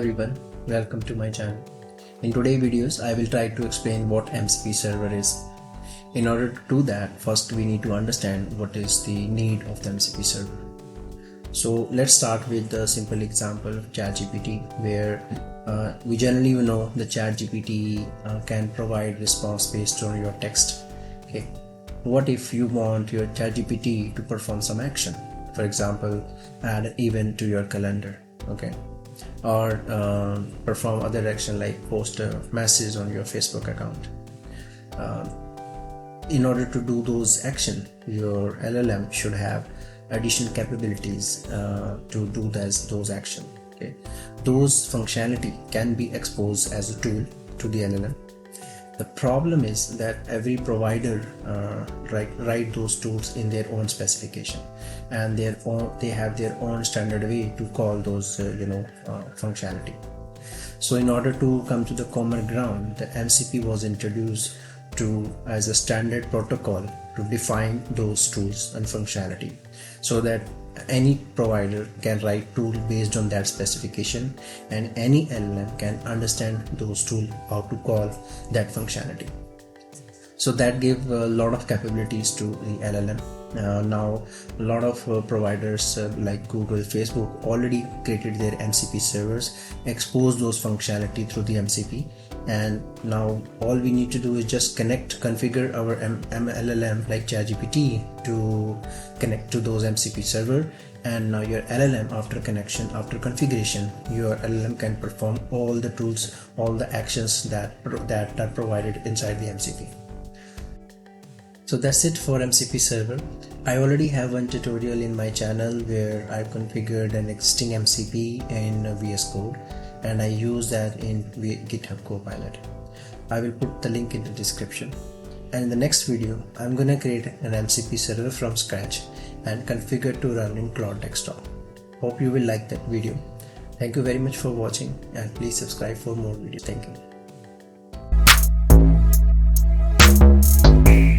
everyone, welcome to my channel. In today's videos, I will try to explain what MCP Server is. In order to do that, first we need to understand what is the need of the MCP Server. So let's start with the simple example of ChatGPT, where we generally know the ChatGPT can provide response based on your text. Okay, what if you want your ChatGPT to perform some action? For example, add an event to your calendar. Okay, or perform other action like post a message on your Facebook account. In order to do those action, your LLM should have additional capabilities to do those action. Okay, those functionality can be exposed as a tool to the LLM. The problem is that every provider write those tools in their own specification, and they have their own standard way to call those functionality. So in order to come to the common ground, the MCP was introduced as a standard protocol to define those tools and functionality, so that any provider can write tool based on that specification, and any LLM can understand those tools, how to call that functionality. So that gave a lot of capabilities to the LLM. Now a lot of providers like Google, Facebook already created their MCP servers, exposed those functionality through the MCP, and now all we need to do is just configure our LLM like ChatGPT to connect to those MCP server, and now your LLM after configuration, your LLM can perform all the tools, all the actions that are provided inside the MCP. So that's it for MCP server. I already have one tutorial in my channel where I've configured an existing MCP in VS Code, and I use that in GitHub Copilot. I will put the link in the description. And in the next video, I'm gonna create an MCP server from scratch and configure to run in Cloud Desktop. Hope you will like that video. Thank you very much for watching, and please subscribe for more videos. Thank you.